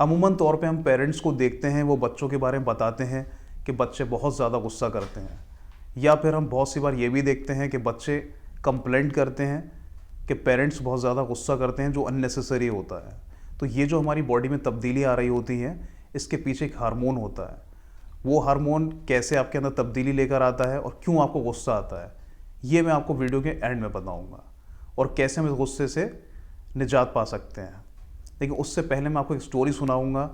अमूमन तौर पे हम पेरेंट्स को देखते हैं, वो बच्चों के बारे में बताते हैं कि बच्चे बहुत ज़्यादा गुस्सा करते हैं, या फिर हम बहुत सी बार ये भी देखते हैं कि बच्चे कंप्लेंट करते हैं कि पेरेंट्स बहुत ज़्यादा गुस्सा करते हैं, जो अननेसेसरी होता है। तो ये जो हमारी बॉडी में तब्दीली आ रही होती है, इसके पीछे एक हार्मोन होता है। वो हार्मोन कैसे आपके अंदर तब्दीली लेकर आता है और क्यों आपको गुस्सा आता है, ये मैं आपको वीडियो के एंड में बताऊंगा, और कैसे हम इस गुस्से से निजात पा सकते हैं। लेकिन उससे पहले मैं आपको एक स्टोरी सुनाऊंगा,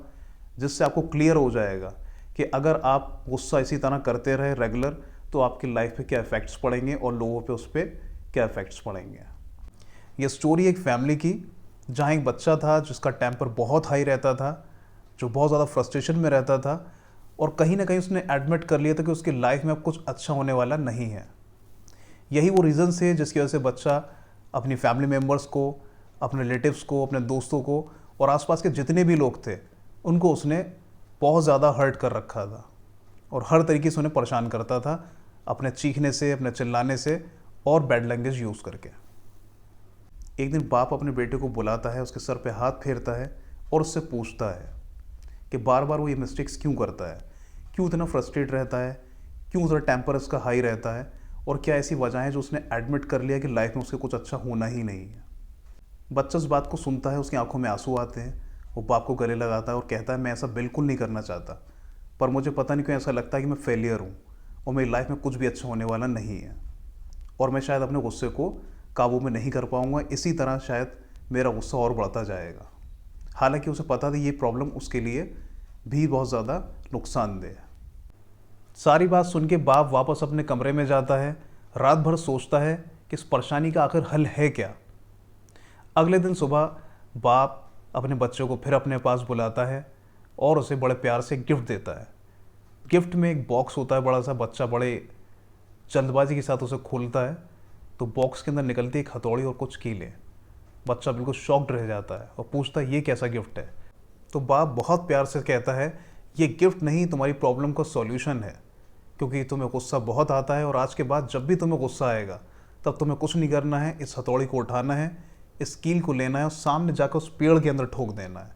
जिससे आपको क्लियर हो जाएगा कि अगर आप गुस्सा इसी तरह करते रहे रेगुलर, तो आपकी लाइफ पे क्या इफ़ेक्ट्स पड़ेंगे और लोगों पे उस पर क्या इफ़ेक्ट्स पड़ेंगे। ये स्टोरी एक फैमिली की, जहाँ एक बच्चा था जिसका टेम्पर बहुत हाई रहता था, जो बहुत ज़्यादा फ्रस्ट्रेशन में रहता था, और कहीं ना कहीं उसने एडमिट कर लिया था कि उसकी लाइफ में अब कुछ अच्छा होने वाला नहीं है। यही वो रीज़न है जिसकी वजह से बच्चा अपनी फैमिली मेम्बर्स को, अपने रिलेटिव्स को, अपने दोस्तों को और आसपास के जितने भी लोग थे, उनको उसने बहुत ज़्यादा हर्ट कर रखा था, और हर तरीके से उन्हें परेशान करता था, अपने चीखने से, अपने चिल्लाने से और बैड लैंग्वेज यूज़ करके। एक दिन बाप अपने बेटे को बुलाता है, उसके सर पे हाथ फेरता है और उससे पूछता है कि बार बार वो ये मिस्टेक्स क्यों करता है, क्यों इतना फ्रस्ट्रेट रहता है, क्यों उतना टेम्पर उसका हाई रहता है, और क्या ऐसी वजह है जो उसने एडमिट कर लिया कि लाइफ में उसके कुछ अच्छा होना ही नहीं है। बच्चा इस बात को सुनता है, उसकी आंखों में आंसू आते हैं, वो बाप को गले लगाता है और कहता है मैं ऐसा बिल्कुल नहीं करना चाहता, पर मुझे पता नहीं क्यों ऐसा लगता है कि मैं फेलियर हूँ और मेरी लाइफ में कुछ भी अच्छा होने वाला नहीं है, और मैं शायद अपने गुस्से को काबू में नहीं कर पाऊँगा, इसी तरह शायद मेरा गुस्सा और बढ़ता जाएगा। हालांकि उसे पता था ये प्रॉब्लम उसके लिए भी बहुत ज़्यादा नुकसानदेह है। सारी बात सुन के बाप वापस अपने कमरे में जाता है, रात भर सोचता है कि इस परेशानी का आखिर हल है क्या। अगले दिन सुबह बाप अपने बच्चों को फिर अपने पास बुलाता है और उसे बड़े प्यार से गिफ्ट देता है। गिफ्ट में एक बॉक्स होता है बड़ा सा, बच्चा बड़े जल्दबाजी के साथ उसे खोलता है, तो बॉक्स के अंदर निकलती है एक हथौड़ी और कुछ कीलें। बच्चा बिल्कुल शॉक्ड रह जाता है और पूछता है ये कैसा गिफ्ट है। तो बाप बहुत प्यार से कहता है ये गिफ्ट नहीं, तुम्हारी प्रॉब्लम का सॉल्यूशन है, क्योंकि तुम्हें गुस्सा बहुत आता है और आज के बाद जब भी तुम्हें गुस्सा आएगा तब तुम्हें कुछ नहीं करना है, इस हथौड़ी को उठाना है, इस कील को लेना है और सामने जाकर उस पेड़ के अंदर ठोक देना है।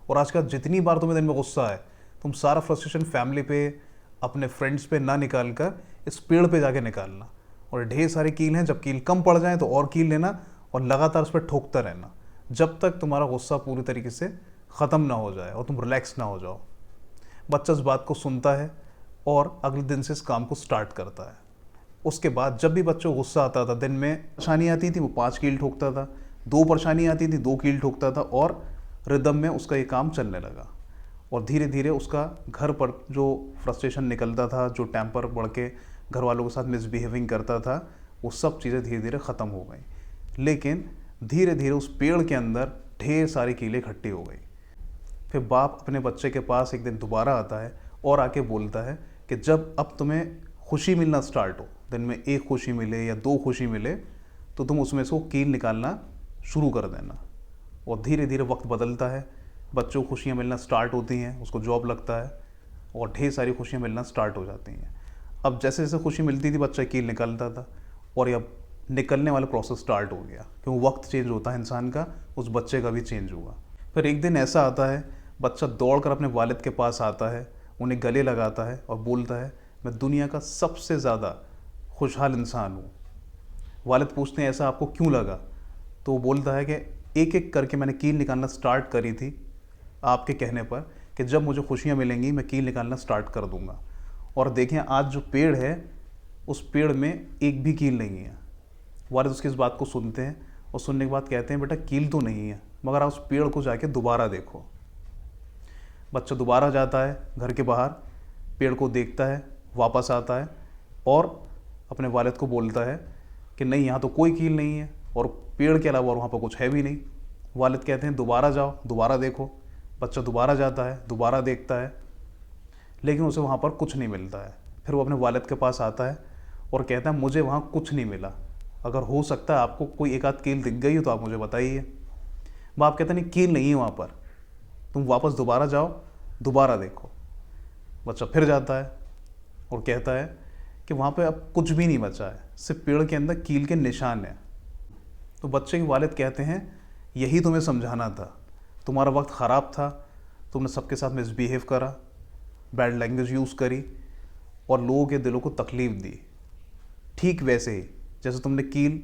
और आज के बाद जितनी बार तुम्हें दिन में गुस्सा आए, तुम सारा फ्रस्ट्रेशन फैमिली पे, अपने फ्रेंड्स पे ना निकाल कर इस पेड़ पे जाके निकालना, और ढेर सारी कील हैं, जब कील कम पड़ जाए तो और कील लेना और लगातार उस पर ठोकता रहना, जब तक तुम्हारा गुस्सा पूरी तरीके से ख़त्म ना हो जाए और तुम रिलैक्स ना हो जाओ। बच्चा इस बात को सुनता है और अगले दिन से इस काम को स्टार्ट करता है। उसके बाद जब भी बच्चों को गुस्सा आता था, दिन में परेशानी आती थी वो 5 कील ठोकता था, 2 परेशानी आती थी 2 कील ठोकता था, और रिदम में उसका ये काम चलने लगा। और धीरे धीरे उसका घर पर जो फ्रस्ट्रेशन निकलता था, जो टेम्पर बढ़ के घर वालों के साथ मिसबिहेविंग करता था, वो सब चीज़ें धीरे धीरे ख़त्म हो गई। लेकिन धीरे धीरे उस पेड़ के अंदर ढेर सारी कीलें इकट्ठी हो गई। फिर बाप अपने बच्चे के पास एक दिन दोबारा आता है और आके बोलता है कि जब अब तुम्हें खुशी मिलना स्टार्ट हो, दिन में 1 खुशी मिले या 2 खुशी मिले, तो तुम उसमें से वो कील निकालना शुरू कर देना। और धीरे धीरे वक्त बदलता है, बच्चों को खुशियाँ मिलना स्टार्ट होती हैं, उसको जॉब लगता है और ढेर सारी खुशियाँ मिलना स्टार्ट हो जाती हैं। अब जैसे जैसे खुशी मिलती थी बच्चा कील निकालता था, और अब निकलने वाला प्रोसेस स्टार्ट हो गया, क्योंकि वक्त चेंज होता है इंसान का, उस बच्चे का भी चेंज हुआ। फिर एक दिन ऐसा आता है, बच्चा दौड़कर अपने वालिद के पास आता है, उन्हें गले लगाता है और बोलता है मैं दुनिया का सबसे ज़्यादा खुशहाल इंसान हूँ। वालिद पूछते हैं ऐसा आपको क्यों लगा, तो वो बोलता है कि एक एक करके मैंने कील निकालना स्टार्ट करी थी आपके कहने पर कि जब मुझे खुशियाँ मिलेंगी मैं कील निकालना स्टार्ट कर दूँगा, और देखें आज जो पेड़ है उस पेड़ में एक भी कील नहीं है। वालिद उसकी इस बात को सुनते हैं और सुनने के बाद कहते हैं बेटा कील तो नहीं है, मगर आप उस पेड़ को जाके दोबारा देखो। बच्चा दोबारा जाता है घर के बाहर, पेड़ को देखता है, वापस आता है और अपने वालिद को बोलता है कि नहीं यहाँ तो कोई कील नहीं है और पेड़ के अलावा और वहाँ पर कुछ है भी नहीं। वालिद कहते हैं दोबारा जाओ, दोबारा देखो। बच्चा दोबारा जाता है, दोबारा देखता है, लेकिन उसे वहाँ पर कुछ नहीं मिलता है। फिर वो अपने वालिद के पास आता है और कहता है मुझे वहाँ कुछ नहीं मिला, अगर हो सकता है आपको कोई एक आध कील दिख गई हो तो आप मुझे बताइए। बाप कहता नहीं कील नहीं है वहाँ पर, तुम वापस दोबारा जाओ, दोबारा देखो। बच्चा फिर जाता है और कहता है कि वहाँ पे अब कुछ भी नहीं बचा है, सिर्फ पेड़ के अंदर कील के निशान हैं। तो बच्चे के वालिद कहते हैं यही तुम्हें समझाना था, तुम्हारा वक्त ख़राब था, तुमने सबके साथ मिसबिहेव करा, बैड लैंग्वेज यूज़ करी और लोगों के दिलों को तकलीफ दी। ठीक वैसे ही जैसे तुमने कील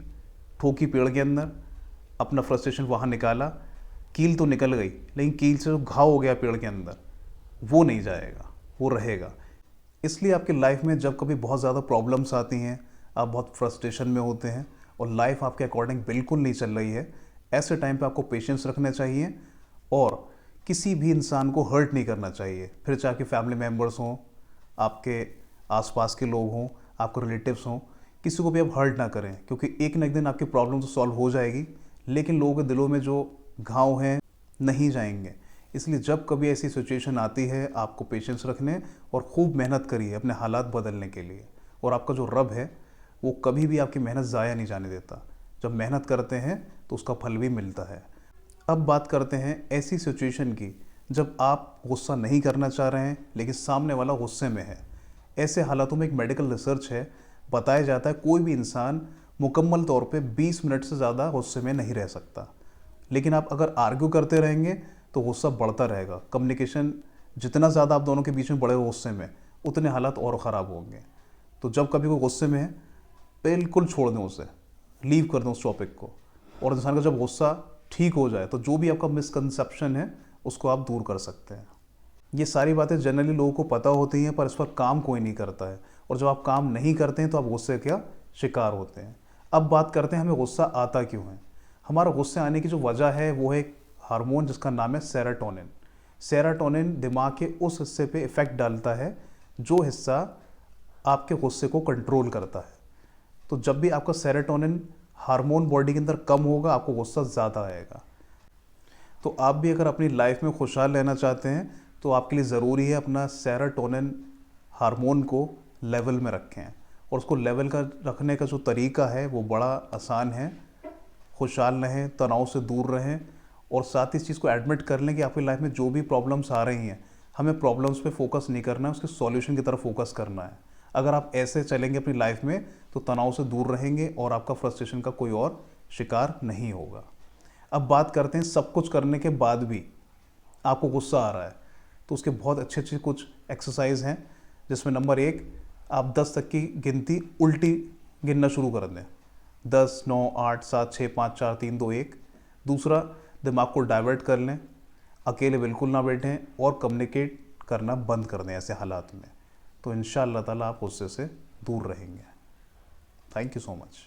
ठोकी पेड़ के अंदर, अपना फ्रस्ट्रेशन वहाँ निकाला, कील तो निकल गई लेकिन कील से जो घाव हो गया पेड़ के अंदर वो नहीं जाएगा, वो रहेगा। इसलिए आपकी लाइफ में जब कभी बहुत ज़्यादा प्रॉब्लम्स आती हैं, आप बहुत फ्रस्ट्रेशन में होते हैं और लाइफ आपके अकॉर्डिंग बिल्कुल नहीं चल रही है, ऐसे टाइम पे आपको पेशेंस रखना चाहिए और किसी भी इंसान को हर्ट नहीं करना चाहिए। फिर चाहे आपके फैमिली मेम्बर्स हों, आपके आसपास के लोग हों, आपके रिलेटिव्स हों, किसी को भी आप हर्ट ना करें, क्योंकि एक ना एक दिन आपकी प्रॉब्लम तो सॉल्व हो जाएगी लेकिन लोगों के दिलों में जो घाव हैं नहीं जाएंगे। इसलिए जब कभी ऐसी सिचुएशन आती है आपको पेशेंस रखने और खूब मेहनत करिए अपने हालात बदलने के लिए। और आपका जो रब है वो कभी भी आपकी मेहनत ज़ाया नहीं जाने देता। जब मेहनत करते हैं तो उसका फल भी मिलता है। अब बात करते हैं ऐसी सिचुएशन की जब आप गुस्सा नहीं करना चाह रहे हैं लेकिन सामने वाला गुस्से में है। ऐसे हालातों में एक मेडिकल रिसर्च है, बताया जाता है कोई भी इंसान मुकम्मल तौर पे 20 मिनट से ज़्यादा गुस्से में नहीं रह सकता। लेकिन आप अगर आर्ग्यू करते रहेंगे तो गुस्सा बढ़ता रहेगा। कम्युनिकेशन जितना ज़्यादा आप दोनों के बीच में बढ़ेगा गुस्से में, उतने हालात और ख़राब होंगे। तो जब कभी कोई गुस्से में है बिल्कुल छोड़ दें उसे, लीव कर दें उस टॉपिक को। और इंसान का जब गुस्सा ठीक हो जाए तो जो भी आपका मिसकंसेप्शन है उसको आप दूर कर सकते हैं। ये सारी बातें जनरली लोगों को पता होती हैं पर इस पर काम कोई नहीं करता है, और जब आप काम नहीं करते हैं तो आप गुस्से का शिकार होते हैं। अब बात करते हैं हमें गुस्सा आता क्यों है। हमारा गुस्से आने की जो वजह है वो है एक हार्मोन जिसका नाम है सेरोटोनिन। सेरोटोनिन दिमाग के उस हिस्से पे इफ़ेक्ट डालता है जो हिस्सा आपके गुस्से को कंट्रोल करता है। तो जब भी आपका सेरोटोनिन हार्मोन बॉडी के अंदर कम होगा आपको गुस्सा ज़्यादा आएगा। तो आप भी अगर अपनी लाइफ में खुशहाल रहना चाहते हैं तो आपके लिए ज़रूरी है अपना सेरोटोनिन हार्मोन को लेवल में रखें। और उसको लेवल का रखने का जो तरीका है वो बड़ा आसान है। खुशहाल रहें, तनाव से दूर रहें और साथ ही इस चीज़ को एडमिट कर लें कि आपकी लाइफ में जो भी प्रॉब्लम्स आ रही हैं हमें प्रॉब्लम्स पे फोकस नहीं करना है, उसके सॉल्यूशन की तरफ फोकस करना है। अगर आप ऐसे चलेंगे अपनी लाइफ में तो तनाव से दूर रहेंगे और आपका फ्रस्ट्रेशन का कोई और शिकार नहीं होगा। अब बात करते हैं सब कुछ करने के बाद भी आपको गुस्सा आ रहा है तो उसके बहुत अच्छे अच्छे कुछ एक्सरसाइज हैं, जिसमें नंबर 1 आप 10 तक की गिनती उल्टी गिनना शुरू कर दें। 10, 9, 8, 7, 6, 5, 4, 3, 2, 1। दूसरा, दिमाग को डाइवर्ट कर लें, अकेले बिल्कुल ना बैठें और कम्युनिकेट करना बंद कर दें ऐसे हालात में। तो इंशाअल्लाह ताला आप गुस्से से दूर रहेंगे। Thank you so much.